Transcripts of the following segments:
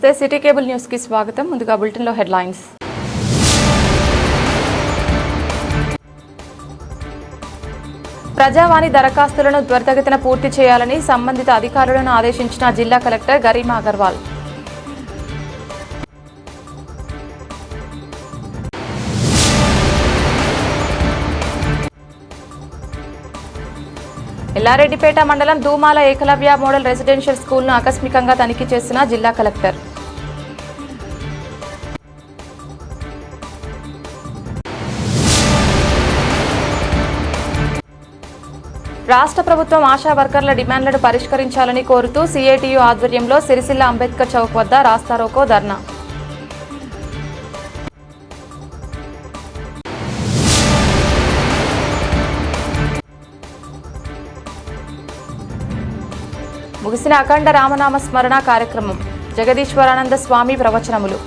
నమస్తే city cable news కి స్వాగతం. ముందుగా బులెటిన్ లో హెడ్లైన్స్. ప్రజావాణి దరఖాస్తులను త్వరితగతిన పూర్తి చేయాలని సంబంధిత అధికారులను ఆదేశించిన జిల్లా కలెక్టర్ గరిమా అగర్వాల్. ఎల్లారెడ్డిపేట మండలం దూమాల ఏకలవ్య మోడల్ రెసిడెన్షియల్ స్కూల్ను ఆకస్మికంగా తనిఖీ చేసిన జిల్లా కలెక్టర్. రాష్ట్ర ప్రభుత్వం ఆశా వర్కర్ల డిమాండ్లను పరిష్కరించాలని కోరుతూ సిఐటియు ఆధ్వర్యంలో సిరిసిల్ల అంబేద్కర్ చౌక్ వద్ద రాస్తారోకో ధర్నా. ముగిసిన అఖండ రామనామ స్మరణ కార్యక్రమం. జగదీశ్వరానంద స్వామి ప్రవచనములు.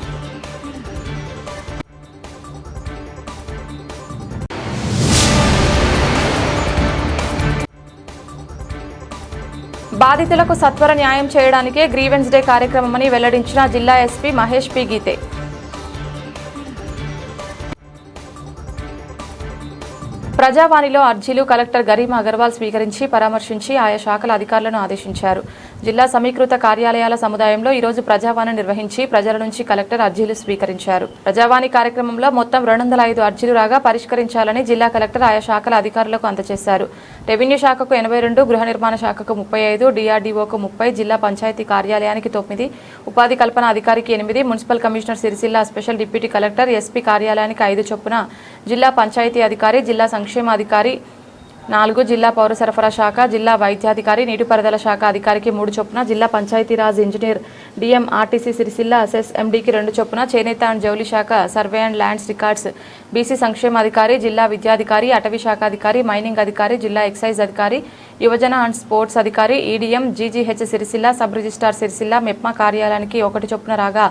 బాధితులకు సత్వర న్యాయం చేయడానికే గ్రీవెన్స్ డే కార్యక్రమమని వెల్లడించిన జిల్లా ఎస్పీ మహేష్ పి గీతే. ప్రజావాణిలో అర్జీలు కలెక్టర్ గరిమా అగర్వాల్ స్వీకరించి పరామర్శించి ఆయా శాఖల అధికారులను ఆదేశించారు. జిల్లా సమీకృత కార్యాలయాల సముదాయంలో ఈరోజు ప్రజావాణి నిర్వహించి ప్రజల నుంచి కలెక్టర్ అర్జీలు స్వీకరించారు. ప్రజావాణి కార్యక్రమంలో మొత్తం 205 అర్జీలు రాగా పరిష్కరించాలని జిల్లా కలెక్టర్ ఆయా శాఖల అధికారులకు అందజేశారు. రెవెన్యూ శాఖకు 82, గృహ నిర్మాణ శాఖకు 35, డిఆర్డీఓకు 30, జిల్లా పంచాయతీ కార్యాలయానికి 9, ఉపాధి కల్పన అధికారికి 8, municipal commissioner Sircilla, special deputy collector, SP కార్యాలయానికి 5 చొప్పున, జిల్లా పంచాయతీ అధికారి, జిల్లా సంక్షేమాధికారి 4, జిల్లా పౌర సరఫరా శాఖ, జిల్లా వైద్యాధికారి, నీటిపారుదల శాఖ అధికారికి 3 చొప్పున, జిల్లా Panchayati Raj engineer, DM RTC Sircilla, అసెస్ ఎండీకి 2 చొప్పున, చేనేత అండ్ జౌలి శాఖ, survey and lands records, BC సంక్షేమాధికారి, జిల్లా విద్యాధికారి, అటవీ శాఖ అధికారి, మైనింగ్ అధికారి, జిల్లా ఎక్సైజ్ అధికారి, యువజన అండ్ స్పోర్ట్స్ అధికారి, EDM, GGH Sircilla, sub registrar Sircilla, MEPMA కార్యాలయానికి 1 చొప్పున రాగా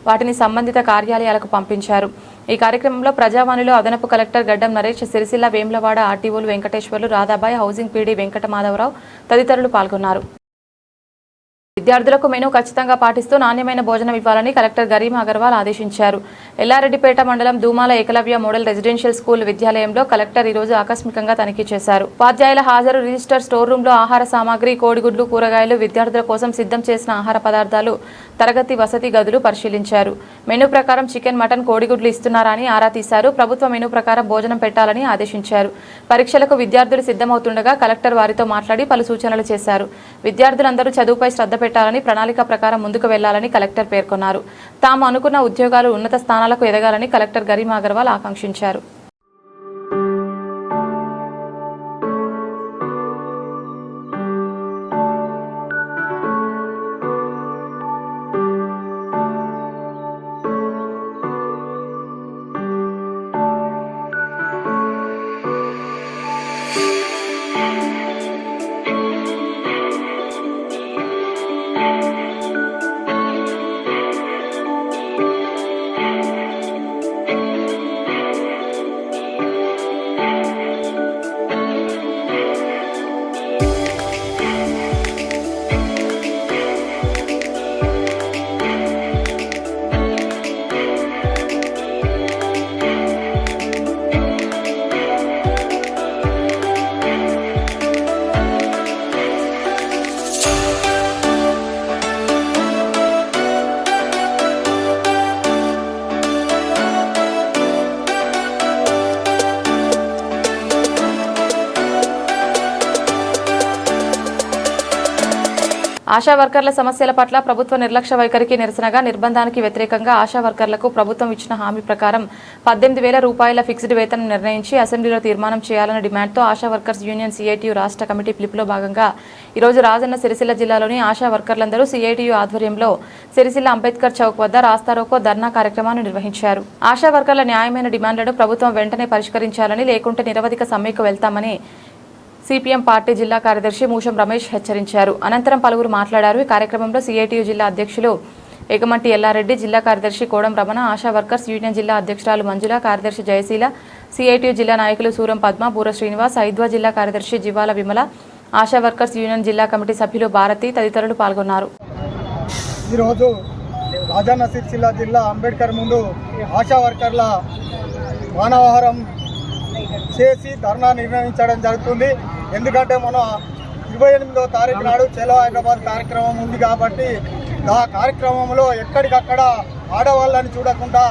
వాటిని సంబంధిత కార్యాలయాలకు పంపించారు. ఈ కార్యక్రమంలో ప్రజావాణిలో అదనపు కలెక్టర్ గడ్డం నరేష్, సిరిసిల్ల, వేములవాడ ఆర్టీఓలు వెంకటేశ్వర్లు, రాధాబాయ్, హౌసింగ్ పీడీ వెంకట మాధవరావు తదితరులు పాల్గొన్నారు. విద్యార్థులకు మెనూ ఖచ్చితంగా పాటిస్తూ నాణ్యమైన భోజనం ఇవ్వాలని కలెక్టర్ గరిమా అగర్వాల్ ఆదేశించారు. ఎల్లారెడ్డిపేట మండలం Dumala Ekalavya model residential school విద్యాలయంలో కలెక్టర్ ఈరోజు ఆకస్మికంగా తనిఖీ చేశారు. ఉపాధ్యాయుల హాజరు, రిజిస్టర్, స్టోర్ రూంలో ఆహార సామాగ్రి, కోడిగుడ్లు, కూరగాయలు, విద్యార్థుల కోసం సిద్ధం చేసిన ఆహార పదార్థాలు, తరగతి వసతి గదులు పరిశీలించారు. మెనూ ప్రకారం చికెన్, మటన్, కోడిగుడ్లు ఇస్తున్నారా అని ఆరా తీశారు. ప్రభుత్వ మెనూ ప్రకారం భోజనం పెట్టాలని ఆదేశించారు. పరీక్షలకు విద్యార్థులు సిద్ధమవుతుండగా కలెక్టర్ వారితో మాట్లాడి పలు సూచనలు చేశారు. విద్యార్థులందరూ చదువుపై శ్రద్ధ పెట్టాలని, ప్రణాళిక ప్రకారం ముందుకు వెళ్లాలని కలెక్టర్ పేర్కొన్నారు. తాము అనుకున్న ఉద్యోగాలు ఉన్నత స్థానాలకు ఎదగాలని కలెక్టర్ గరిమా అగర్వాల్ ఆకాంక్షించారు. ఆశా వర్కర్ల సమస్యల పట్ల ప్రభుత్వ నిర్లక్ష్య వైఖరికి నిరసనగా నిర్బంధానికి వ్యతిరేకంగా ఆశా వర్కర్లకు ప్రభుత్వం ఇచ్చిన హామీ ప్రకారం 18,000 రూపాయల ఫిక్స్డ్ వేతనం నిర్ణయించి అసెంబ్లీలో తీర్మానం చేయాలన్న డిమాండ్తో ఆశా వర్కర్స్ యూనియన్ సిఐటియు రాష్ట్ర కమిటీ పిలుపులో భాగంగా ఈరోజు రాజన్న సిరిసిల్ల జిల్లాలోని ఆశా వర్కర్లందరూ సిఐటియు ఆధ్వర్యంలో సిరిసిల్ల అంబేద్కర్ చౌక్ వద్ద రాస్తారోకో ధర్నా కార్యక్రమాన్ని నిర్వహించారు. ఆశా వర్కర్ల న్యాయమైన డిమాండ్లను ప్రభుత్వం వెంటనే పరిష్కరించాలని, లేకుంటే నిరవధిక సమ్మెకు వెళ్తామని సిపిఎం పార్టీ జిల్లా కార్యదర్శి మూషం రమేష్ హెచ్చరించారు. అనంతరం పలువురు మాట్లాడారు. ఈ కార్యక్రమంలో సిఐటియు జిల్లా అధ్యక్షులు ఏగమంటి ఎల్లారెడ్డి, జిల్లా కార్యదర్శి కోడం రమణ, ఆశా వర్కర్స్ యూనియన్ జిల్లా అధ్యక్షురాలు మంజుల, కార్యదర్శి జయశీల, సిఐటియు జిల్లా నాయకులు సూరం పద్మ, బూర శ్రీనివాస్, ఐద్వా జిల్లా కార్యదర్శి జివాల విమల, ఆశా వర్కర్స్ యూనియన్ జిల్లా కమిటీ సభ్యులు భారతి తదితరులు పాల్గొన్నారు. ఈరోజు రాజన్న సిరిసిల్ల జిల్లా అంబేద్కర్ ముందు ఆశా వర్కర్ల మానవహారం చేసి ధర్నా నిర్వహించడం జరుగుతుంది. ఎందుకంటే మన 28వ తారీఖు నాడు చలో హైదరాబాద్ కార్యక్రమం ఉంది కాబట్టి ఆ కార్యక్రమంలో ఎక్కడికక్కడ ఆడవాళ్ళని చూడకుండా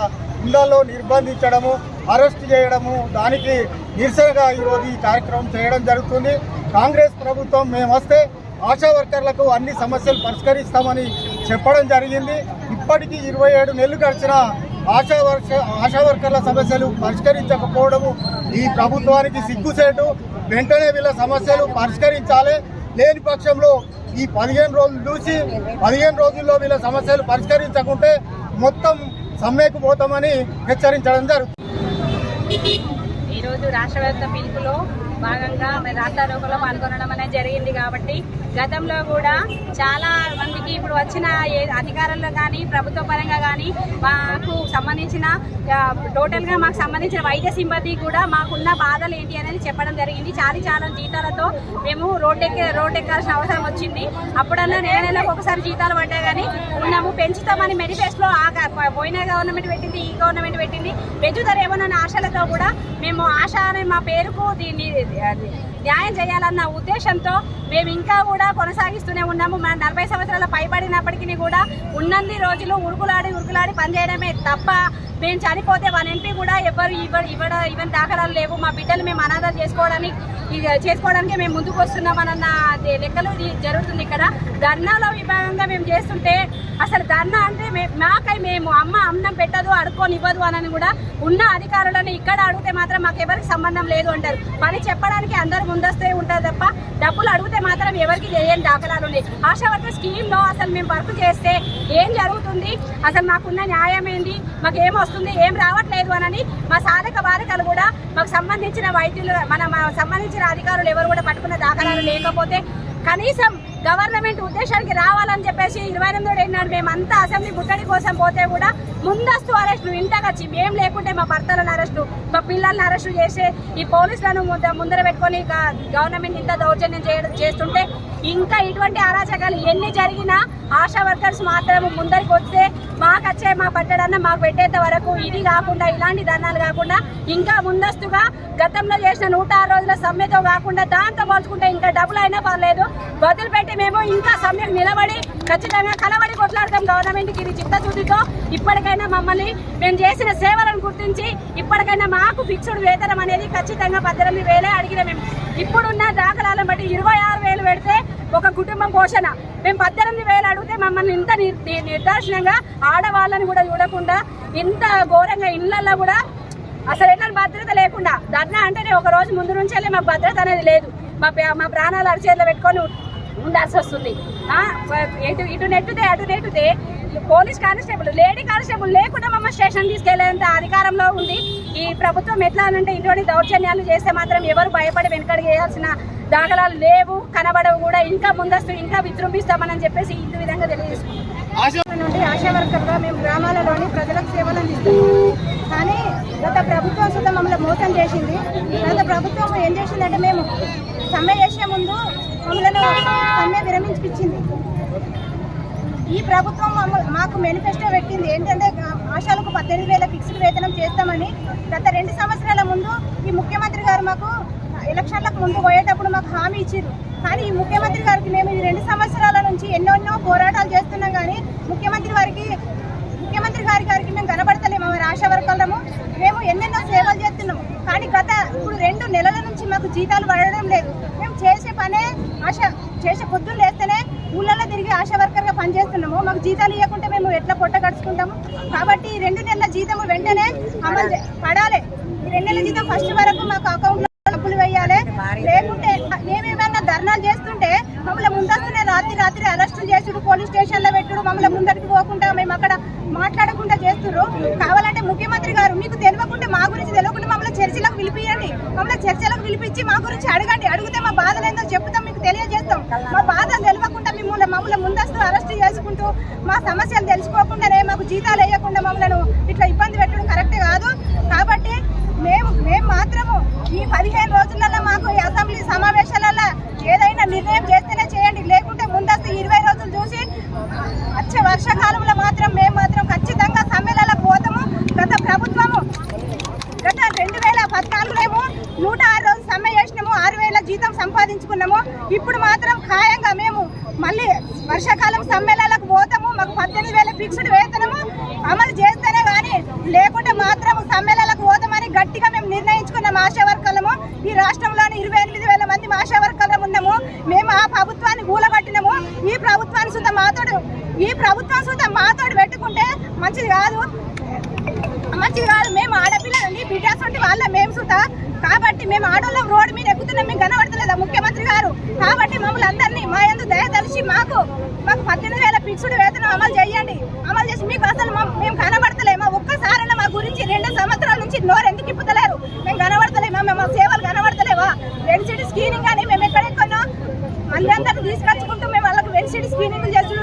ఇళ్లలో నిర్బంధించడము, అరెస్ట్ చేయడము, దానికి నిరసనగా ఈరోజు ఈ కార్యక్రమం చేయడం జరుగుతుంది. కాంగ్రెస్ ప్రభుత్వం మేము వస్తే ఆశా వర్కర్లకు అన్ని సమస్యలు పరిష్కరిస్తామని చెప్పడం జరిగింది. ఇప్పటికీ 27 నెలలు గడిచిన ఆశా వర్కర్ల సమస్యలు పరిష్కరించకపోవడము ఈ ప్రభుత్వానికి సిగ్గుసేటు. వెంటనే వీళ్ళ సమస్యలు పరిష్కరించాలి. లేని పక్షంలో ఈ 15 రోజులు చూసి 15 రోజుల్లో వీళ్ళ సమస్యలు పరిష్కరించకుంటే మొత్తం సమ్మెకు పోతామని హెచ్చరించడం జరుగుతుంది. ఈరోజు రాష్ట్రవ్యాప్త పిలుపులో భాగంగా మేము రాస్తారోకలో పాల్గొనడం అనేది జరిగింది. కాబట్టి గతంలో కూడా చాలా మందికి ఇప్పుడు వచ్చిన అధికారుల్లో కానీ ప్రభుత్వ పరంగా కానీ మాకు సంబంధించిన టోటల్గా మాకు సంబంధించిన వైద్య సిబ్బంది కూడా మాకున్న బాధలు ఏంటి అనేది చెప్పడం జరిగింది. చాలా జీతాలతో మేము రోడ్డెక్కాల్సిన అవసరం వచ్చింది. అప్పుడన్నా నెలకు ఒకసారి జీతాలు పడ్డా కానీ ఉన్నాము. పెంచుతామని మేనిఫెస్టోలో పోయిన గవర్నమెంట్ పెట్టింది, ఈ గవర్నమెంట్ పెట్టింది. పెంచుతారేమోనన్న ఆశలతో కూడా మేము ఆశ అనే మా పేరుకు దీన్ని న్యాయం చేయాలన్న ఉద్దేశంతో మేము ఇంకా కూడా కొనసాగిస్తూనే ఉన్నాము. మన 40 సంవత్సరాల పైబడినప్పటికీ కూడా ఉన్నన్ని రోజులు ఉరుకులాడి పనిచేయడమే తప్ప మేము చనిపోతే 1 MP కూడా ఎవరు ఇవ్వని దాఖలాలు లేవు. మా బిడ్డలు మేము అనాథాలు చేసుకోవడానికి మేము ముందుకు వస్తున్నామన్న లెక్కలు జరుగుతుంది. ఇక్కడ ధర్నాలో విభాగంగా మేము చేస్తుంటే అసలు ధర్నా అంటే మేము అన్నం పెట్టదు, అడుక్కోనివ్వదు అని కూడా ఉన్న అధికారులను ఇక్కడ అడిగితే మాత్రం మాకు ఎవరికి సంబంధం లేదు అంటారు. పని చెప్పడానికి అందరూ ముందొస్తే ఉంటారు తప్ప డబ్బులు అడిగితే మాత్రం ఎవరికి ఏం దాఖలాలు ఉన్నాయి. ఆశా వర్కర్ స్కీమ్లో అసలు మేము వర్క్ చేస్తే ఏం జరుగుతుంది, అసలు మాకున్న న్యాయం ఏంటి, మాకు ఏమొస్తుంది, ఏం రావట్లేదు అని మా సాధక బాధకాలు కూడా మాకు సంబంధించిన వైద్యులు సంబంధించిన అధికారులు ఎవరు కూడా పట్టుకున్న దాఖలాలు లేకపోతే కనీసం గవర్నమెంట్ ఉద్దేశానికి రావాలని చెప్పేసి 28 నాడు మేమంతా అసెంబ్లీ ముట్టడి కోసం పోతే కూడా ముందస్తు అరెస్టు ఇంటకొచ్చి మేము లేకుంటే మా భర్తలను అరెస్టు, మా పిల్లల్ని అరెస్టు చేసి ఈ పోలీసులను ముందర పెట్టుకొని గవర్నమెంట్ ఇంత దౌర్జన్యం చేస్తుంటే ఇంకా ఇటువంటి అరాచకాలు ఎన్ని జరిగినా ఆశా వర్కర్స్ మాత్రం ముందరికి వస్తే మాకొచ్చే మా పట్టడన్న మాకు పెట్టేంత వరకు ఇది కాకుండా ఇలాంటి ధర్నాలు కాకుండా ఇంకా ముందస్తుగా గతంలో చేసిన 106 రోజుల సమ్మెతో కాకుండా దాంతో పోల్చుకుంటే ఇంకా డబ్బులు అయినా పర్లేదు వదిలిపెట్టి మేము ఇంకా సమ్మెకు నిలబడి ఖచ్చితంగా కలబడి కొట్లాడతాం. గవర్నమెంట్కి ఇది చిత్తశుద్ధితో ఇప్పటికైనా మమ్మల్ని మేము చేసిన సేవలను గుర్తించి ఇప్పటికైనా మాకు ఫిక్స్డ్ వేతనం అనేది ఖచ్చితంగా 18,000 అడిగిన మేము ఇప్పుడున్న దాఖలాలను బట్టి 26,000 పెడితే ఒక కుటుంబం పోషణ. మేము 18,000 అడిగితే మమ్మల్ని ఇంత నిర్దాక్షిణంగా ఆడవాళ్ళని కూడా చూడకుండా ఇంత ఘోరంగా ఇళ్లలో కూడా అసలు ఎన్నో భద్రత లేకుండా ధర్నా అంటేనే ఒక రోజు ముందు నుంచే మాకు భద్రత అనేది లేదు. మా ప్రాణాలు అరిచేతిలో పెట్టుకొని ఉండాల్సి వస్తుంది. ఇటు నెట్టుతే పోలీస్ కానిస్టేబుల్, లేడీ కానిస్టేబుల్ లేకుండా మమ్మల్ని స్టేషన్ తీసుకెళ్లేంత అధికారంలో ఉంది ఈ ప్రభుత్వం. ఎట్లా అంటే ఇటువంటి దౌర్జన్యాలు చేస్తే మాత్రం ఎవరు భయపడి వెనకడికి వేయాల్సిన దాఖలాలు లేవు, కనబడవు కూడా. ఇంకా ముందస్తు ఇంకా విజృంభిస్తామని చెప్పేసి ఈ విధంగా తెలియజేస్తున్నాం. నుండి ఆశా వర్కర్గా మేము గ్రామాలలోని ప్రజలకు సేవలు అందిస్తున్నాం. కానీ గత ప్రభుత్వం సుద్ధా మమ్మల్ని మోసం చేసింది. గత ప్రభుత్వం ఏం చేసిందంటే మేము సమ్మె చేసే ముందు మమ్మల్ని సమ్మె విరమించిపించింది. ఈ ప్రభుత్వం మాకు మేనిఫెస్టో పెట్టింది ఏంటంటే ఆశాలకు 18,000 ఫిక్స్డ్ వేతనం చేస్తామని. గత 2 సంవత్సరాల ముందు ఈ ముఖ్యమంత్రి గారు మాకు ఎలక్షన్లకు ముందు పోయేటప్పుడు మాకు హామీ ఇచ్చారు. కానీ ఈ ముఖ్యమంత్రి గారికి మేము ఈ 2 సంవత్సరాల నుంచి ఎన్నెన్నో పోరాటాలు చేస్తున్నాం. కానీ ముఖ్యమంత్రి గారికి మేము కనబడతలేము. ఆశా వర్కర్లము మేము ఎన్నెన్నో సేవలు చేస్తున్నాము. కానీ ఇప్పుడు 2 నెలల నుంచి మాకు జీతాలు పడడం లేదు. మేము చేసే పనే పొద్దున్న లేస్తేనే ఊళ్ళల్లో తిరిగి ఆశా వర్కర్గా పనిచేస్తున్నాము. మాకు జీతాలు ఇవ్వకుంటే మేము ఎట్లా పొట్ట గడుచుకుంటాము. కాబట్టి 2 నెలల జీతం వెంటనే అమలు పడాలి. ఈ 2 నెలల జీతం ఫస్ట్ వరకు మాకు అకౌంట్లో డబ్బులు వేయాలి. లేకుంటే మేమేమైనా ధర్నాలు చేస్తుంటే మమ్మల్ని ముందస్తునే రాత్రి అరెస్టులు చేసుడు, పోలీస్ స్టేషన్లో పెట్టుడు, మమ్మల్ని ముందరికి పోకుండా మేము అక్కడ మాట్లాడకుండా చేస్తున్నారు. కావాలంటే ముఖ్యమంత్రి గారు మీకు తెలియకుండా మా గురించి తెలియకుండా మమ్మల్ని చర్చలకు పిలిపియండి. మమ్మల్ని చర్చలకు పిలిపించి మా గురించి అడగండి. అడిగితే మా బాధలు ఏందో చెప్తాం, మీకు తెలియజేస్తాం. మా బాధలు తెలియకుండా మమ్మల్ని ముందస్తు అరెస్ట్ చేసుకుంటూ మా సమస్యలు తెలుసుకోకుండానే మాకు జీతాలు వేయకుండా మమ్మల్ని ఇట్లా ఇబ్బంది పెట్టడం కరెక్ట్ కాదు. కాబట్టి మేము మాత్రము ఈ 15 రోజులలో మాకు అసెంబ్లీ సమావేశాలలో ఏదైనా నిర్ణయం చేస్తేనే చేయండి. లేకుంటే ముందస్తు 20 రోజులు చూసి వచ్చే వర్షాకాలంలో మాత్రం మేము వర్షాకాలం సమ్మేళనాలకు పోతాము. మాకు 18,000 ఫిక్స్డ్ వేతనము అమలు చేస్తేనే కానీ లేకుంటే మాత్రం సమ్మేళనాలకు పోతామని గట్టిగా మేము నిర్ణయించుకున్నాం. ఆశా వర్కర్లము ఈ రాష్ట్రంలోని 28,000 మంది ఆశా వర్కర్లు ఉన్నాము. మేము ఆ ప్రభుత్వాన్ని కూలగట్టినాము. ఈ ప్రభుత్వం సుత మాతోడు పెట్టుకుంటే మంచిది కాదు. మేము ఆడపిల్లలండి, బిడ్డాస్ వంటి వాళ్ళ మేము సుత. కాబట్టి మేము ఆడోళ్ళం రోడ్డు మీద ఎక్కుతున్నాం. మేము కనబడతలేదా ముఖ్యమంత్రి గారు? కాబట్టి మమ్మల్ని అందరినీ మా యందు దయతలిచి మాకు 18,000 ఫిక్స్డ్ వేతనం అమలు చేయండి. అమలు చేసి మీకు అసలు మేము కనబడతలేమా? ఒక్కసారైనా మా గురించి 2 సంవత్సరాల నుంచి నోరు ఎందుకు ఇప్పుతలేరు? మేము కనబడతలేమా? మా సేవలు కనబడతలేవా? వెన్సిడి స్క్రీనింగ్ అని మేము ఎక్కడెక్కడో మళ్ళీ అందరినీ తీసుకొచ్చుకుంటూ మేము వాళ్ళకి వెన్సిడి స్క్రీనింగ్ చేసుడు,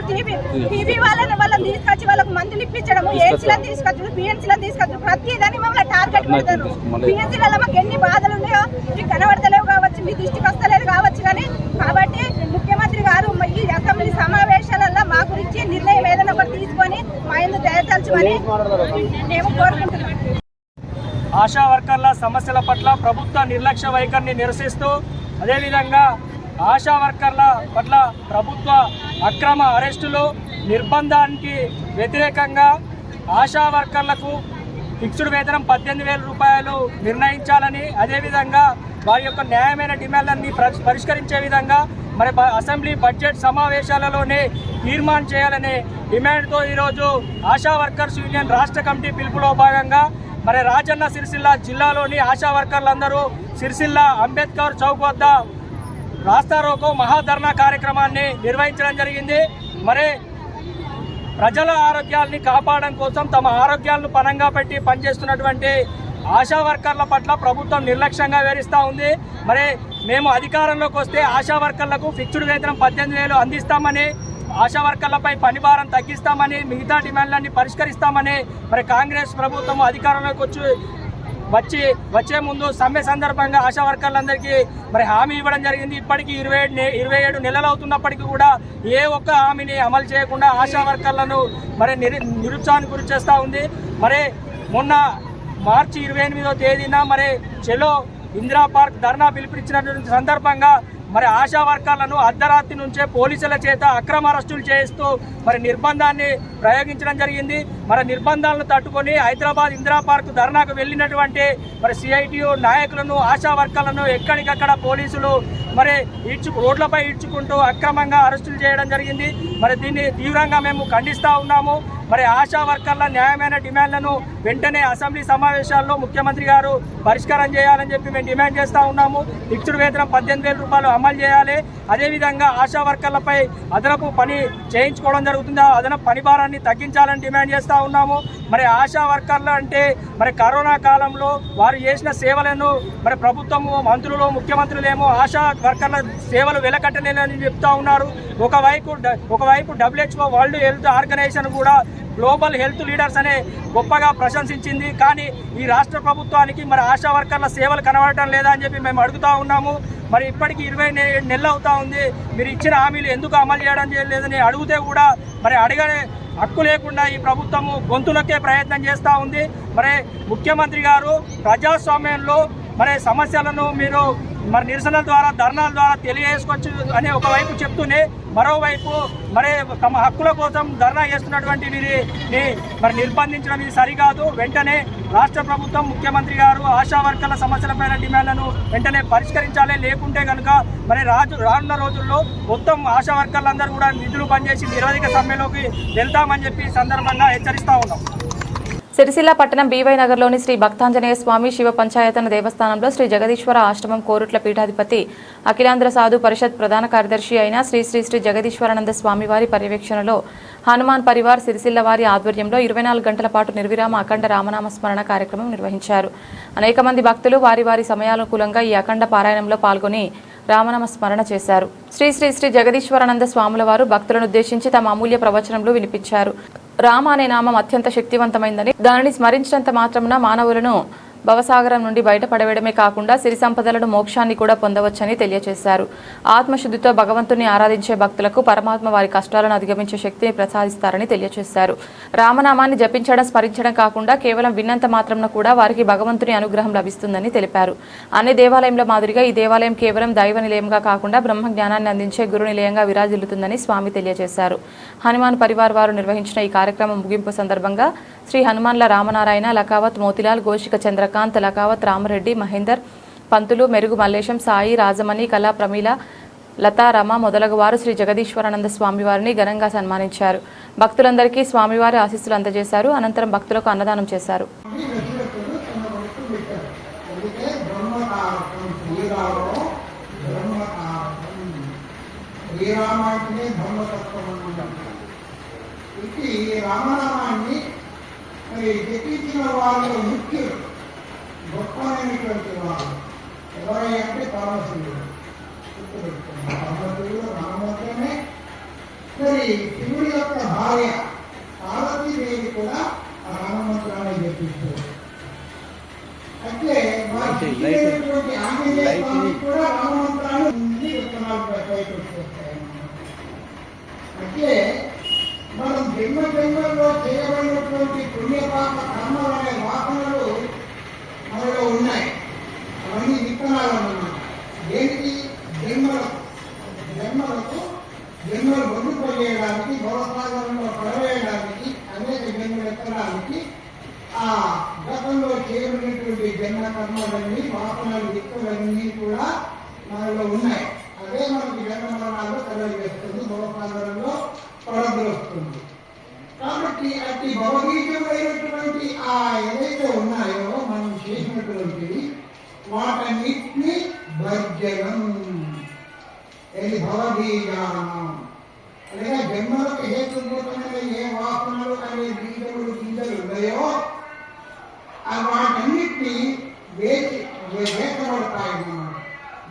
టీబీ వాళ్ళని తీసుకొచ్చి వాళ్ళకి మందులు ఇప్పించడము, ఎయిడ్స్లను తీసుకొచ్చు, పిఎన్సీలను తీసుకొచ్చు, ప్రతి దాన్ని మమ్మల్ని టార్గెట్ పెడతారు. పిఎన్సీలలో మాకు ఎన్ని బాధలు ఉన్నాయో మీకు కనబడతలేవు కావచ్చు, మీ దృష్టికి వస్తలేదు కావచ్చు. కానీ కాబట్టి ముఖ్యమంత్రి గారు ఈ అసెంబ్లీ సమావేశాలలో మా గురించి నిర్ణయం ఏదైనా ఒకటి తీసుకొని మా ఎందుకు దయతల్చమని మేము కోరుకుంటున్నాం. ఆశా వర్కర్ల సమస్యల పట్ల ప్రభుత్వ నిర్లక్ష్య వైఖరిని నిరసిస్తూ, అదేవిధంగా ఆశా వర్కర్ల పట్ల ప్రభుత్వ అక్రమ అరెస్టులు, నిర్బంధానికి వ్యతిరేకంగా ఆశా వర్కర్లకు ఫిక్స్డ్ వేతనం 18,000 రూపాయలు నిర్ణయించాలని, అదేవిధంగా వారి యొక్క న్యాయమైన డిమాండ్లన్నీ పరిష్కరించే విధంగా మరి అసెంబ్లీ బడ్జెట్ సమావేశాలలోనే తీర్మానం చేయాలనే డిమాండ్తో ఈరోజు ఆశా వర్కర్స్ యూనియన్ రాష్ట్ర కమిటీ పిలుపులో భాగంగా మరి రాజన్న సిరిసిల్ల జిల్లాలోని ఆశా వర్కర్లందరూ సిరిసిల్ల అంబేద్కర్ చౌక్ వద్ద రాస్తారోకో మహాధర్నా కార్యక్రమాన్ని నిర్వహించడం జరిగింది. మరి ప్రజల ఆరోగ్యాల్ని కాపాడడం కోసం తమ ఆరోగ్యాలను పణంగా పెట్టి పనిచేస్తున్నటువంటి ఆశా వర్కర్ల పట్ల ప్రభుత్వం నిర్లక్ష్యంగా వ్యవహరిస్తూ ఉంది. మరి మేము అధికారంలోకి వస్తే ఆశా వర్కర్లకు ఫిక్స్డ్ వేతనం 18,000 అందిస్తామని, ఆశా వర్కర్లపై పని భారం తగ్గిస్తామని, మిగతా డిమాండ్లన్నీ పరిష్కరిస్తామని మరి కాంగ్రెస్ ప్రభుత్వం అధికారంలోకి వచ్చే ముందు సమ్మె సందర్భంగా ఆశా వర్కర్లందరికీ మరి హామీ ఇవ్వడం జరిగింది. ఇప్పటికీ 27 నెలలు అవుతున్నప్పటికీ కూడా ఏ ఒక్క హామీని అమలు చేయకుండా ఆశా వర్కర్లను మరి నిరుత్సాహానికి గురి చేస్తూ ఉంది. మరి మొన్న మార్చి 28వ తేదీన మరి చెలో ఇందిరా పార్క్ ధర్నా పిలుపునిచ్చినటువంటి సందర్భంగా మరి ఆశా వర్కర్లను అర్ధరాత్రి నుంచే పోలీసుల చేత అక్రమ అరెస్టులు చేయిస్తూ మరి నిర్బంధాన్ని ప్రయోగించడం జరిగింది. మరి నిర్బంధాలను తట్టుకొని హైదరాబాద్ ఇందిరా పార్క్ ధర్నాకు వెళ్ళినటువంటి మరి సిఐటియు నాయకులను, ఆశా వర్కర్లను ఎక్కడికక్కడ పోలీసులు మరి రోడ్లపై ఈడ్చుకుంటూ అక్రమంగా అరెస్టులు చేయడం జరిగింది. మరి దీన్ని తీవ్రంగా మేము ఖండిస్తూ ఉన్నాము. మరి ఆశా వర్కర్ల న్యాయమైన డిమాండ్లను వెంటనే అసెంబ్లీ సమావేశాల్లో ముఖ్యమంత్రి గారు పరిష్కారం చేయాలని చెప్పి మేము డిమాండ్ చేస్తూ ఉన్నాము. ఫిక్స్డ్ వేతనం 18,000 రూపాయలు అమలు చేయాలి. అదేవిధంగా ఆశా వర్కర్లపై అదనపు పని చేయించుకోవడం జరుగుతుంది. అదనపు పని భారాన్ని తగ్గించాలని డిమాండ్ చేస్తూ ఉన్నాము. మరి ఆశా వర్కర్లు అంటే మరి కరోనా కాలంలో వారు చేసిన సేవలను మరి ప్రభుత్వము, మంత్రులు, ముఖ్యమంత్రులేమో ఆశా వర్కర్ల సేవలు వెలకట్టలేదని చెప్తా ఉన్నారు. ఒకవైపు WHO వరల్డ్ హెల్త్ ఆర్గనైజేషన్ కూడా గ్లోబల్ హెల్త్ లీడర్స్ అనే గొప్పగా ప్రశంసించింది. కానీ ఈ రాష్ట్ర ప్రభుత్వానికి మరి ఆశా వర్కర్ల సేవలు కనబడటం లేదా అని చెప్పి మేము అడుగుతూ ఉన్నాము. మరి ఇప్పటికీ 27 నెలలు అవుతా ఉంది. మీరు ఇచ్చిన హామీలు ఎందుకు అమలు చేయడం లేదని అడిగితే కూడా మరి అడగనే హక్కు లేకుండా ఈ ప్రభుత్వము గొంతు నొక్కే ప్రయత్నం చేస్తూ ఉంది. మరి ముఖ్యమంత్రి గారు ప్రజాస్వామ్యంలో మరి సమస్యలను మీరు మరి నిరసనల ద్వారా, ధర్నాల ద్వారా తెలియజేసుకోవచ్చు అని ఒకవైపు చెప్తూనే మరోవైపు మరి తమ హక్కుల కోసం ధర్నా చేస్తున్నటువంటి వీరిని మరి నిర్బంధించడం ఇది సరికాదు. వెంటనే రాష్ట్ర ప్రభుత్వం, ముఖ్యమంత్రి గారు ఆశా వర్కర్ల సమస్యలపైన డిమాండ్లను వెంటనే పరిష్కరించాలి. లేకుంటే కనుక మరి రానున్న రోజుల్లో మొత్తం ఆశా వర్కర్లందరూ కూడా నిధులు పనిచేసి నిరోధక సమ్మెలోకి వెళ్తామని చెప్పి సందర్భంగా హెచ్చరిస్తూ ఉన్నాం. సిరిసిల్ల పట్టణం బీవై నగర్లోని శ్రీ భక్తాంజనేయ స్వామి శివ పంచాయతన దేవస్థానంలో శ్రీ జగదీశ్వర ఆశ్రమం కోరుట్ల పీఠాధిపతి అఖిలాంధ్ర సాధు పరిషత్ ప్రధాన కార్యదర్శి అయిన శ్రీ శ్రీ శ్రీ జగదీశ్వరానంద స్వామివారి పర్యవేక్షణలో హనుమాన్ పరివార్ సిరిసిల్ల వారి ఆధ్వర్యంలో 24 గంటల పాటు నిర్విరామ అఖండ రామనామ స్మరణ కార్యక్రమం నిర్వహించారు. అనేక మంది భక్తులు వారి వారి సమయానుకూలంగా ఈ అఖండ పారాయణంలో పాల్గొని రామనామ స్మరణ చేశారు. శ్రీ శ్రీ శ్రీ జగదీశ్వరానంద స్వాముల వారు భక్తులను ఉద్దేశించి తమ అమూల్య ప్రవచనంలో వినిపించారు. రామ అనే నామం అత్యంత శక్తివంతమైందని, దానిని స్మరించినంత మాత్రమున మానవులను భవసాగరం నుండి బయటపడవేయడమే కాకుండా సిరి సంపదలను మోక్షాన్ని కూడా పొందవచ్చని తెలియజేశారు. ఆత్మశుద్ధితో భగవంతుని ఆరాధించే భక్తులకు పరమాత్మ వారి కష్టాలను అధిగమించే శక్తిని ప్రసాదిస్తారని తెలియజేశారు. రామనామాన్ని జపించడం స్మరించడం కాకుండా కేవలం విన్నంత మాత్రంలో కూడా వారికి భగవంతుని అనుగ్రహం లభిస్తుందని తెలిపారు. అన్ని దేవాలయంలో మాదిరిగా ఈ దేవాలయం కేవలం దైవ నిలయంగా కాకుండా బ్రహ్మ జ్ఞానాన్ని అందించే గురు నిలయంగా విరాజిల్లుతుందని స్వామి తెలియజేశారు. హనుమాన్ పరివార్ వారు నిర్వహించిన ఈ కార్యక్రమం ముగింపు సందర్భంగా శ్రీ హనుమాన్ల రామనారాయణ, లకావత్ మోతిలాల్, గోషిక చంద్రకాంత్, లకావత్ రామరెడ్డి, మహేందర్, పంతులు, మెరుగు మల్లేశం, సాయి, రాజమణి, కళా ప్రమీల, లతా, రమ మొదలగు వారు శ్రీ జగదీశ్వరానంద స్వామివారిని ఘనంగా సన్మానించారు. భక్తులందరికీ స్వామివారి ఆశీస్సులు అందజేశారు. అనంతరం భక్తులకు అన్నదానం చేశారు. రామనామాన్ని మరి జపించిన వాళ్ళు ముఖ్యులు, గొప్పమైనటువంటి వాళ్ళు ఎవరంటే పరమశివుడు. పరమశివుడు రామమంత్రమే. మరి శివుడి యొక్క భార్య పార్వతీదేవి కూడా ఆ రామమంత్రాన్ని జపిస్తారు. అంటే వారి ఆంజనేయ స్వామి కూడా రామమంత్రాన్ని విత్తనాలు పైకి వచ్చేస్తాయి. అంటే మనం జన్మ జన్మల్లో చేయబడినటువంటి పుణ్యపాప కర్మలు అనే వాసనలు మనలో ఉన్నాయి. అవన్నీ విత్తనాలు అన్నమాట. దేనికి? జన్మలు వండుకోలేయడానికి, భవసాగరంలో పడవేయడానికి, అనేక జన్మలు ఎత్తడానికి ఆ గతంలో చేయబడినటువంటి జన్మ కర్మలన్నీ, వాసనలు, విత్తలన్నీ కూడా మనలో ఉన్నాయి. అదే మనకి జన్మ మరణాలు కలగజేస్తుంది, భవసాగరంలో పడద్రోస్తుంది. కాబట్టి అతి భవబీజమైనటువంటి ఆ ఏదైతే ఉన్నాయో మనం చేసినటువంటివి వాటన్నిటినీ భర్జనం, ఇది భవబీజానం. అనగా జన్మలకు హేతుభూతమైన ఏ వాసనలు అనే గింజలు ఉన్నాయో వాటన్నిటినీ వేసబడతాయి అన్నమాట.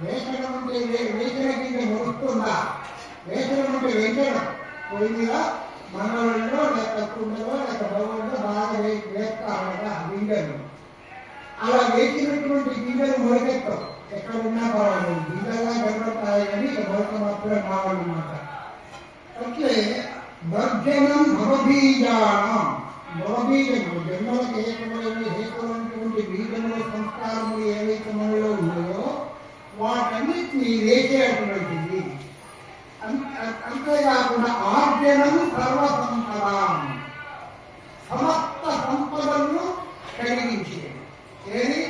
వేసడం అంటే వేసిన గింజ మొరుస్తుందా? వేసడం అంటే వెంచడం. పొయ్యిగా మనలో లేక కుండలో లేక బొమ్మలో బాగా వేస్తారట గింజలు. అలా వేసినటువంటి గింజలు మొలకెత్తావు, ఎక్కడున్నా పర్వాలేదు, గింజలుగా కనబడతాయి కానీ మొలక మాత్రమే కావాలన్నమాట. అట్లే భర్జనం భవబీజానం. భవబీజము జన్మలకు హేతుమైనటువంటి బీజముల సంస్కారములు ఏవైతే మనలో ఉన్నాయో వాటన్నిటినీ వేసేటువంటిది. అంతేకాకుండా ఆర్జనం సర్వసంపదాం, సమస్త సంపదలను కలిగించేది ఏది?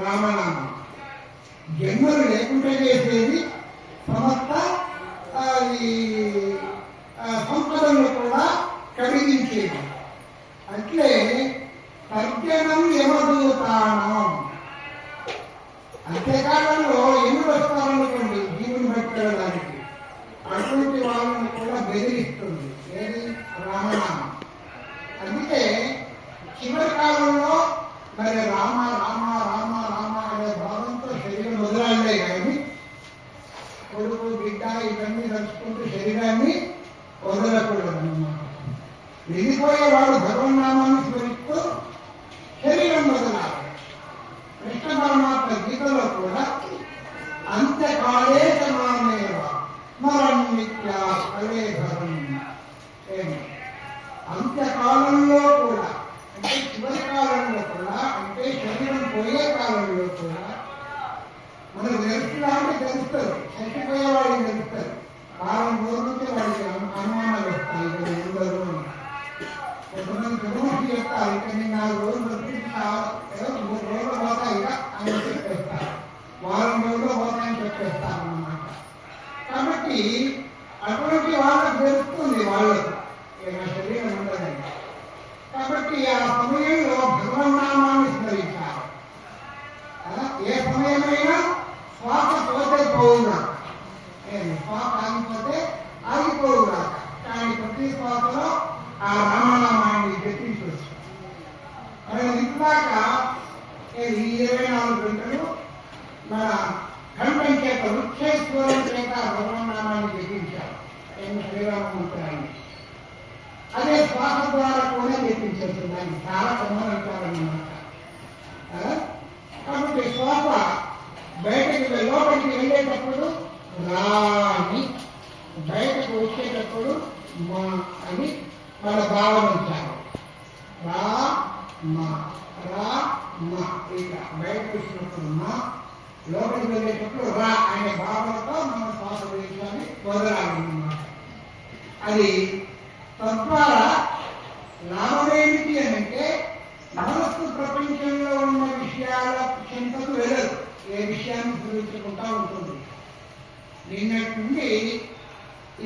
రామనామం. జన్మలు లేకుండా చేసేది సమస్త సంపదలను కూడా కలిగించేది. అట్లే తర్జనం యమదూతానం. అంతేకాలంలో ఎన్ని వస్తారనుకోండి జీవుని బట్టడానికి, అటువంటి వాళ్ళని కూడా బెదిరిస్తుంది ఏది? రామనామం. అందుకే చివరి కాలంలో మరి రామ రామ రామ రామ అనే భావంతో శరీరం వదలాలే కానీ కొడుకు బిడ్డ ఇవన్నీ నడుచుకుంటూ శరీరాన్ని వదలకూడదు అన్నమాట. వెళ్ళిపోయే వాళ్ళు భగవన్నామాన్ని స్మరిస్తూ శరీరం వదలాలి. కృష్ణ పరమాత్మ గీతలో కూడా అంత్యకాలే సమానేవ స్మరణిత్యాలేధరం. అంత్యకాలంలో కూడా అంటే చివరి కాలంలో కూడా, అంటే శరీరం పోయే కాలంలో కూడా మనకు తెలుస్తున్నామంటే తెలుస్తారు, చచ్చిపోయే వాడికి తెలుస్తారు. కాలం రోజుకి వాడికి అనుమానాలు వస్తాయి. ఇక్కడ ఉండరు కొంతమంది ప్రమోషన్ చెప్తారు, ఇక్కడ నేను 4 రోజులు బతికిస్తాను, 3 రోజులు పోతాయి అని చెప్పేస్తారు, వారం రోజుల్లో పోతాయని చెప్పేస్తారు అన్నమాట. కాబట్టి అటువంటి వాళ్ళకు తెలుస్తుంది, వాళ్ళకు నా శరీరం ఉండదండి. కాబట్టి ఆ సమయంలో భగవన్నామాన్ని స్మరించాలి. ఏ సమయమైనా శ్వాస పోతే పోవుగా, శ్వాస ఆగిపోతే ఆగిపోవుగా, కానీ ప్రతి శ్వాసలో ఆ రామనామాన్ని జపించవచ్చు. మరి ఇందాక ఈ 24 గంటలు మన కంఠం చేత వృక్షేశ్వరం చేత భగవన్నామాన్ని జపించారు శ్రీరామమంత్రాన్ని. అదే శ్వాస ద్వారా కూడా జపించేస్తుంది, దాన్ని చాలా సంబంధించాలన్నమాట. కాబట్టి శ్వాస బయటకి లోపలికి వెళ్ళేటప్పుడు రాని, బయటకు వచ్చేటప్పుడు మా అని మన భావన ఉంచాలి. రా మా, రా మా, ఇక బయటకు వచ్చినప్పుడు మా, లోపలికి వెళ్ళేటప్పుడు రా అనే భావనతో మన శ్వాస వేయాలని వదలాలన్నమాట. అది తద్వారా లాభమేమిటి అంటే మనస్సు ప్రపంచంలో ఉన్న విషయాల చింతకు వెళ్ళదు, ఏ విషయాన్ని గురించుకుంటా ఉంటుంది. నిన్నటి నుండి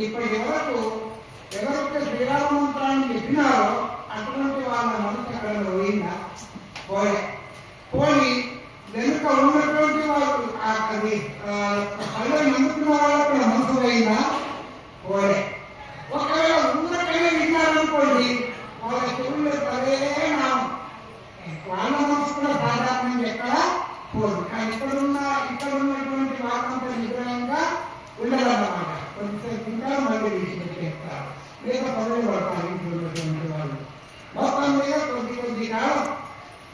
ఇప్పటి వరకు ఎవరైతే శ్రీరామ మంత్రాన్ని చెప్పినారో అటువంటి వాళ్ళ మనసు అక్కడ పోయిందా? పోయి వెనుక ఉన్నటువంటి వాళ్ళు అది కళ్ళని అందుకున్న వాళ్ళకి మనసు పోయిందా? పోలే. ఒకవేళ ఊరికైనా విన్నారనుకోండి, వాళ్ళ చెవుల్లో అదే నామం, వాళ్ళ మనసు కూడా సాధారణంగా ఎక్కడ పోదు. కానీ ఇక్కడ ఉన్నటువంటి వాళ్ళంతా నిజంగా ఉండదన్నమాట. కొంచెం ఇంకా మళ్ళీ విడిచిపెట్టేస్తారు, లేక పదవి పడతారు ఇంట్లో వాళ్ళు. మొత్తం మీద కొద్ది కాలం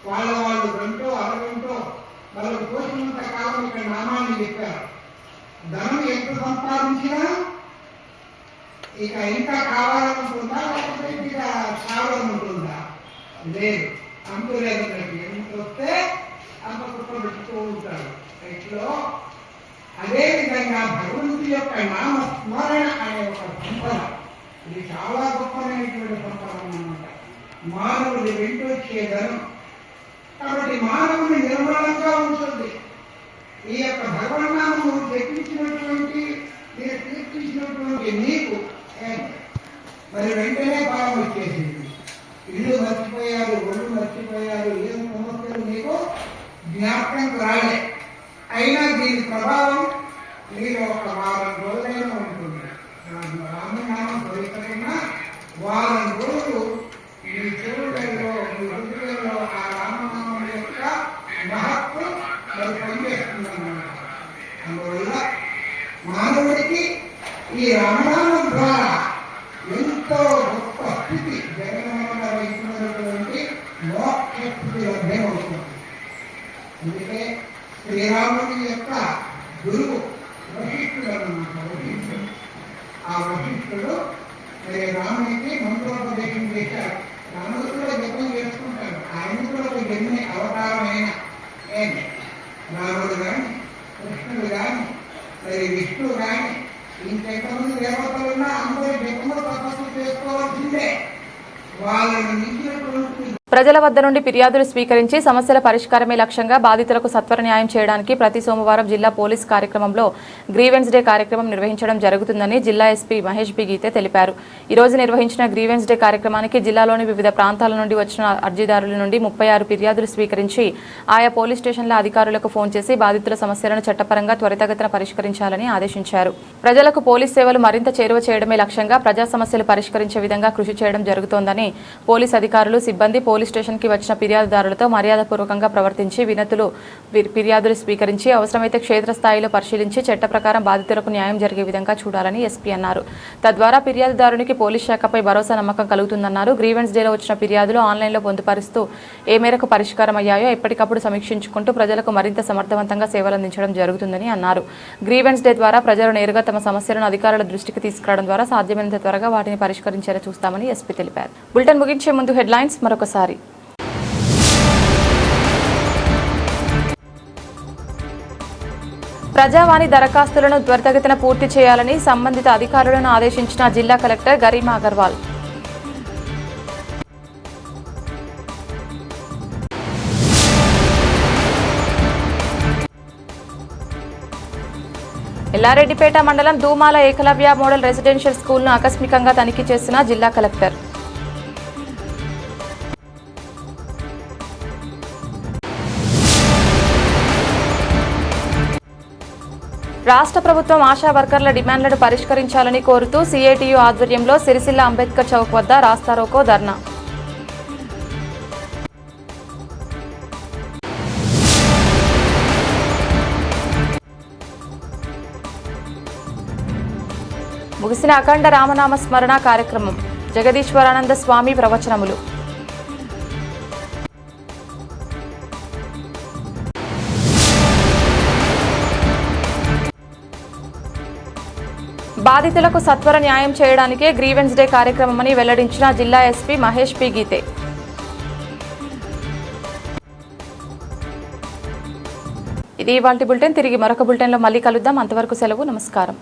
వాళ్ళు గంటో అరగంటో వాళ్ళకి పోసినంత కాలం ఇక్కడ నామాన్ని చెప్పారు. ధనం ఎంత సంపాదించినా ఇక ఇంకా కావాలనుకుంటుందా, లేకపోతే ఇక కావాలనుకుంటుందా? లేదు, అంతు లేదు. ఎంత వస్తే అంత కుప్ప పెట్టుతూ ఉంటారు ఇంట్లో. అదేవిధంగా భగవంతుడి యొక్క నామస్మరణ అనే ఒక సంపద, ఇది చాలా గొప్పమైనటువంటి సంపద అన్నమాట. మానవుడి వెంటొచ్చే ధనం. కాబట్టి మానవుని నిర్మలంగా ఉంటుంది. ఈ యొక్క భగవన్నామము తెప్పించినటువంటి మీరు కీర్తించినటువంటి నీకు మరి వెంటనే భావం వచ్చేసింది. ఇల్లు మర్చిపోయారు, ఒళ్ళు మర్చిపోయారు, ఏం సమస్యలు నీకు జ్ఞాపకం రాలే. అయినా దీని ప్రభావం నీలో ఒక వారం రోజులైనా ఉంటుంది. రామనామం పవిత్రంగా వారం రోజులు మీ చెవులలో, మీ హృదయంలో ఆ రామనామం యొక్క మహత్వం మరి పనిచేస్తుందన్నమాట. అందువల్ల మానవుడికి ఈ రామనామం ద్వారా ఎంతో గొప్ప స్థితి, జగన్మోహన్ వహించినటువంటి మోక్ష స్థితి లభ్యమవుతుంది. అందుకే శ్రీరాముడి యొక్క గురువు వశిష్ఠుడు అన్నమాట. వశిష్ఠుడు, ఆ వశిష్ఠుడు మరి రాముడికి మంత్రోపదేశం చేశారు. రాముడు కూడా జపం చేసుకుంటాడు. ఆయన కూడా ఒక జన్మ అవతారమైన రాముడు కానీ, కృష్ణుడు కానీ, మరి విష్ణువు కానీ, ఇంకెంతమంది దేవతలున్నా అందరూ జపములు తపస్సు చేసుకోవాల్సిందే. వాళ్ళని మించినటువంటి ప్రజల వద్ద నుండి ఫిర్యాదులు స్వీకరించి సమస్యల పరిష్కారమే లక్ష్యంగా బాధితులకు సత్వర న్యాయం చేయడానికి ప్రతి సోమవారం జిల్లా పోలీస్ కార్యక్రమంలో గ్రీవెన్స్ డే కార్యక్రమం నిర్వహించడం జరుగుతుందని జిల్లా ఎస్పీ మహేష్ బి గీతే తెలిపారు. ఈ రోజు నిర్వహించిన గ్రీవెన్స్ డే కార్యక్రమానికి జిల్లాలోని వివిధ ప్రాంతాల నుండి వచ్చిన అర్జీదారుల నుండి 36 ఫిర్యాదులు స్వీకరించి ఆయా పోలీస్ స్టేషన్ల అధికారులకు ఫోన్ చేసి బాధితుల సమస్యలను చట్టపరంగా త్వరితగతిన పరిష్కరించాలని ఆదేశించారు. ప్రజలకు పోలీస్ సేవలు మరింత చేరువ చేయడమే లక్ష్యంగా ప్రజా సమస్యలు పరిష్కరించే విధంగా కృషి చేయడం జరుగుతోందని పోలీస్ అధికారులు, సిబ్బంది పోలీస్ స్టేషన్ కి వచ్చిన ఫిర్యాదుదారులతో మర్యాదపూర్వకంగా ప్రవర్తించి ఫిర్యాదులు స్వీకరించి అవసరమైతే క్షేత్రస్థాయిలో పరిశీలించి చట్ట ప్రకారం బాధితులకు న్యాయం జరిగే విధంగా చూడాలని ఎస్పీ అన్నారు. తద్వారా ఫిర్యాదుదారునికి పోలీస్ శాఖపై భరోసా, నమ్మకం కలుగుతుందన్నారు. గ్రీవెన్స్ డేలో వచ్చిన ఫిర్యాదులు ఆన్లైన్లో పొందుపరుస్తూ ఏ మేరకు పరిష్కారం అయ్యాయో ఎప్పటికప్పుడు సమీక్షించుకుంటూ ప్రజలకు మరింత సమర్థవంతంగా సేవలందించడం జరుగుతుందని అన్నారు. గ్రీవెన్స్ డే ద్వారా ప్రజలు నేరుగా తమ సమస్యలను అధికారుల దృష్టికి తీసుకురావడం ద్వారా సాధ్యమైనంత త్వరగా వాటిని పరిష్కరించేలా చూస్తామని ఎస్పీ తెలిపారు. బులెటిన్ ముగించే ముందు హెడ్లైన్స్ మరొకసారి. ప్రజావాణి దరఖాస్తులను త్వరితగతిన పూర్తి చేయాలని సంబంధిత అధికారులను ఆదేశించిన జిల్లా కలెక్టర్ గరిమా అగర్వాల్. ఎల్లారెడ్డిపేట మండలం దూమాల ఏకలవ్య మోడల్ రెసిడెన్షియల్ స్కూల్ను ఆకస్మికంగా తనిఖీ చేసిన జిల్లా కలెక్టర్. రాష్ట్ర ప్రభుత్వం ఆశా వర్కర్ల డిమాండ్లను పరిష్కరించాలని కోరుతూ సిఐటియు ఆధ్వర్యంలో సిరిసిల్ల అంబేద్కర్ చౌక్ వద్ద రాస్తారోకో ధర్నా. ముగిసిన అఖండ రామనామ స్మరణ కార్యక్రమం. జగదీశ్వరానంద స్వామి ప్రవచనములు. బాధితులకు సత్వర న్యాయం చేయడానికే గ్రీవెన్స్ డే కార్యక్రమమని వెల్లడించిన జిల్లా ఎస్పీ మహేష్ పి గీతే. ఇది ఇవాల్టి బులెటిన్. తిరిగి మరొక బులెటిన్లో మళ్ళీ కలుద్దాం. అంతవరకు సెలవు. నమస్కారం.